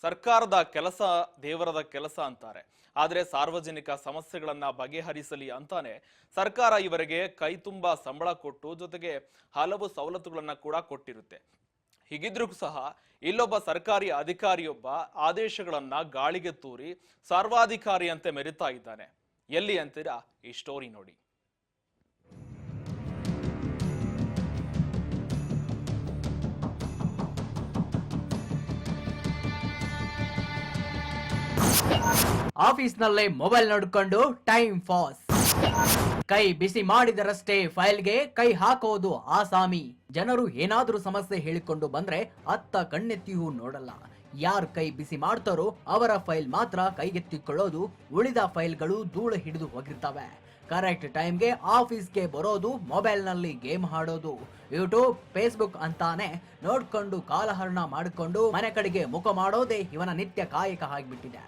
ಸರ್ಕಾರದ ಕೆಲಸ ದೇವರದ ಕೆಲಸ ಅಂತಾರೆ. ಆದರೆ ಸಾರ್ವಜನಿಕ ಸಮಸ್ಯೆಗಳನ್ನ ಬಗೆಹರಿಸಲಿ ಅಂತಾನೆ ಸರ್ಕಾರ ಇವರಿಗೆ ಕೈ ತುಂಬಾ ಸಂಬಳ ಕೊಟ್ಟು ಜೊತೆಗೆ ಹಲವು ಸವಲತ್ತುಗಳನ್ನ ಕೂಡ ಕೊಟ್ಟಿರುತ್ತೆ. ಹೀಗಿದ್ರೂ ಸಹ ಇಲ್ಲೊಬ್ಬ ಸರ್ಕಾರಿ ಅಧಿಕಾರಿಯೊಬ್ಬ ಆದೇಶಗಳನ್ನ ಗಾಳಿಗೆ ತೂರಿ ಸರ್ವಾಧಿಕಾರಿಯಂತೆ ಮೆರಿತಾ ಇದ್ದಾನೆ. ಎಲ್ಲಿ ಅಂತೀರಾ? ಈ ಸ್ಟೋರಿ ನೋಡಿ. ಆಫೀಸ್ನಲ್ಲೇ ಮೊಬೈಲ್ ನೋಡಿಕೊಂಡು ಟೈಮ್ ಪಾಸ್, ಕೈ ಬಿಸಿ ಮಾಡಿದರಷ್ಟೇ ಫೈಲ್ಗೆ ಕೈ ಹಾಕೋದು ಆಸಾಮಿ. ಜನರು ಏನಾದ್ರೂ ಸಮಸ್ಯೆ ಹೇಳಿಕೊಂಡು ಬಂದ್ರೆ ಅತ್ತ ಕಣ್ಣೆತ್ತಿಯೂ ನೋಡಲ್ಲ. ಯಾರ್ ಕೈ ಬಿಸಿ ಮಾಡ್ತಾರೋ ಅವರ ಫೈಲ್ ಮಾತ್ರ ಕೈಗೆತ್ತಿಕೊಳ್ಳೋದು, ಉಳಿದ ಫೈಲ್ಗಳು ಧೂಳು ಹಿಡಿದು ಹೋಗಿರ್ತವೆ. ಕರೆಕ್ಟ್ ಟೈಮ್ಗೆ ಆಫೀಸ್ಗೆ ಬರೋದು, ಮೊಬೈಲ್ ನಲ್ಲಿ ಗೇಮ್ ಆಡೋದು, ಯೂಟ್ಯೂಬ್ ಫೇಸ್ಬುಕ್ ಅಂತಾನೆ ನೋಡ್ಕೊಂಡು ಕಾಲಹರಣ ಮಾಡಿಕೊಂಡು ಮನೆ ಕಡೆಗೆ ಮುಖ ಮಾಡೋದೇ ಇವನ ನಿತ್ಯ ಕಾಯಕ ಆಗಿಬಿಟ್ಟಿದೆ.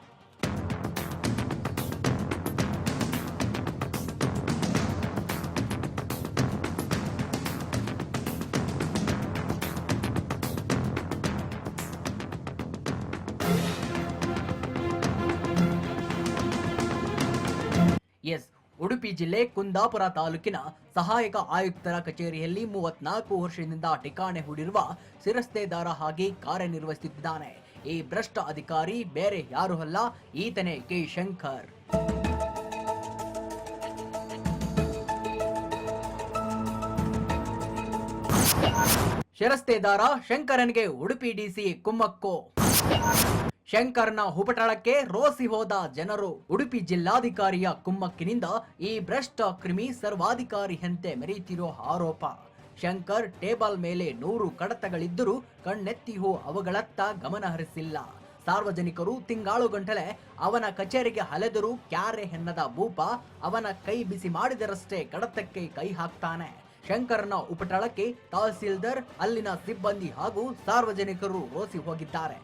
ಎಸ್, ಉಡುಪಿ ಜಿಲ್ಲೆ ಕುಂದಾಪುರ ತಾಲೂಕಿನ ಸಹಾಯಕ ಆಯುಕ್ತರ ಕಚೇರಿಯಲ್ಲಿ 34 ವರ್ಷದಿಂದ ಠಿಕಾಣೆ ಹೂಡಿರುವ ಶಿರಸ್ತೇದಾರ ಆಗಿ ಕಾರ್ಯನಿರ್ವಹಿಸುತ್ತಿದ್ದಾನೆ. ಈ ಭ್ರಷ್ಟ ಅಧಿಕಾರಿ ಬೇರೆ ಯಾರು ಅಲ್ಲ, ಈತನೇ ಕೆ ಶಂಕರ್. ಶಿರಸ್ತೇದಾರ ಶಂಕರನಿಗೆ ಉಡುಪಿ ಡಿಸಿ ಕುಮ್ಮಕ್ಕು. ಶಂಕರ್ನ ಹುಪಟಳಕ್ಕೆ ರೋಸಿ ಹೋದ ಜನರು. ಉಡುಪಿ ಜಿಲ್ಲಾಧಿಕಾರಿಯ ಕುಮ್ಮಕ್ಕಿನಿಂದ ಈ ಭ್ರಷ್ಟ ಕ್ರಿಮಿ ಸರ್ವಾಧಿಕಾರಿಯಂತೆ ಮೆರೆಯುತ್ತಿರೋ ಆರೋಪ. ಶಂಕರ್ ಟೇಬಲ್ ಮೇಲೆ 100 ಕಡತಗಳಿದ್ದರೂ ಕಣ್ಣೆತ್ತಿಯೂ ಅವುಗಳತ್ತ ಗಮನ ಹರಿಸಿಲ್ಲ. ಸಾರ್ವಜನಿಕರು ತಿಂಗಾಳುಗಂಟಲೆ ಅವನ ಕಚೇರಿಗೆ ಅಲೆದರೂ ಕ್ಯಾರೆ ಎನ್ನದ ಭೂಪ ಅವನ ಕೈ ಬಿಸಿ ಮಾಡಿದರಷ್ಟೇ ಕಡತಕ್ಕೆ ಕೈ ಹಾಕ್ತಾನೆ. ಶಂಕರ್ನ ಉಪಟಳಕ್ಕೆ ತಹಸೀಲ್ದಾರ್, ಅಲ್ಲಿನ ಸಿಬ್ಬಂದಿ ಹಾಗೂ ಸಾರ್ವಜನಿಕರು ರೋಸಿ ಹೋಗಿದ್ದಾರೆ.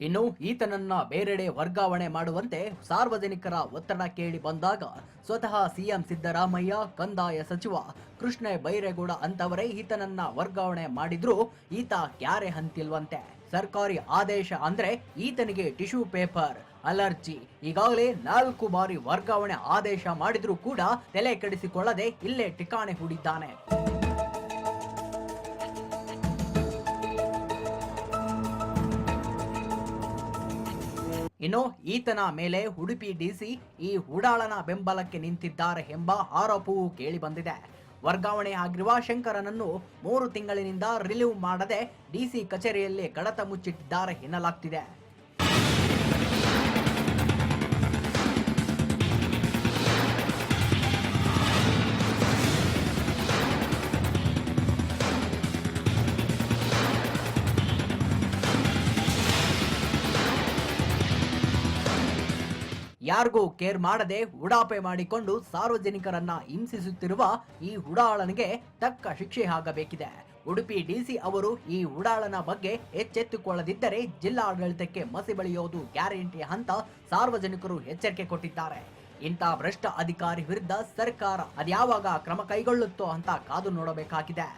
ಇನ್ನು ಈತನನ್ನ ಬೇರೆಡೆ ವರ್ಗಾವಣೆ ಮಾಡುವಂತೆ ಸಾರ್ವಜನಿಕರ ಒತ್ತಡ ಕೇಳಿ ಬಂದಾಗ ಸ್ವತಃ ಸಿಎಂ ಸಿದ್ದರಾಮಯ್ಯ, ಕಂದಾಯ ಸಚಿವ ಕೃಷ್ಣ ಬೈರೇಗೌಡ ಅಂತವರೇ ಈತನನ್ನ ವರ್ಗಾವಣೆ ಮಾಡಿದ್ರು ಈತ ಕ್ಯಾರೆ ಹಂತಿಲ್ವಂತೆ. ಸರ್ಕಾರಿ ಆದೇಶ ಅಂದ್ರೆ ಈತನಿಗೆ ಟಿಶ್ಯೂ ಪೇಪರ್ ಅಲರ್ಜಿ. ಈಗಾಗಲೇ 4 ಬಾರಿ ವರ್ಗಾವಣೆ ಆದೇಶ ಮಾಡಿದ್ರೂ ಕೂಡ ತಲೆ ಕೆಡಿಸಿಕೊಳ್ಳದೆ ಇಲ್ಲೇ ಠಿಕಾಣೆ ಹೂಡಿದ್ದಾನೆ. ಇನ್ನು ಈತನ ಮೇಲೆ ಉಡುಪಿ ಡಿಸಿ ಈ ಉಡಾಳನ ಬೆಂಬಲಕ್ಕೆ ನಿಂತಿದ್ದಾರೆ ಎಂಬ ಆರೋಪವೂ ಕೇಳಿ ಬಂದಿದೆ. ವರ್ಗಾವಣೆ ಆಗಿರುವ ಶಂಕರನನ್ನು 3 ತಿಂಗಳಿನಿಂದ ರಿಲೀವ್ ಮಾಡದೆ ಡಿಸಿ ಕಚೇರಿಯಲ್ಲಿ ಕಡತ ಮುಚ್ಚಿಟ್ಟಿದ್ದಾರೆ ಎನ್ನಲಾಗ್ತಿದೆ. ಯಾರಿಗೂ ಕೇರ್ ಮಾಡದೆ ಉಡಾಪೆ ಮಾಡಿಕೊಂಡು ಸಾರ್ವಜನಿಕರನ್ನ ಹಿಂಸಿಸುತ್ತಿರುವ ಈ ಉಡಾಳನಿಗೆ ತಕ್ಕ ಶಿಕ್ಷೆ ಆಗಬೇಕಿದೆ. ಉಡುಪಿ ಡಿಸಿ ಅವರು ಈ ಉಡಾಳನ ಬಗ್ಗೆ ಎಚ್ಚೆತ್ತುಕೊಳ್ಳದಿದ್ದರೆ ಜಿಲ್ಲಾಡಳಿತಕ್ಕೆ ಮಸಿ ಬಳಿಯೋದು ಗ್ಯಾರಂಟಿ ಅಂತ ಸಾರ್ವಜನಿಕರು ಎಚ್ಚರಿಕೆ ಕೊಟ್ಟಿದ್ದಾರೆ. ಇಂಥ ಭ್ರಷ್ಟ ಅಧಿಕಾರಿ ವಿರುದ್ಧ ಸರ್ಕಾರ ಅದ್ಯಾವಾಗ ಕ್ರಮ ಕೈಗೊಳ್ಳುತ್ತೋ ಅಂತ ಕಾದು ನೋಡಬೇಕಾಗಿದೆ.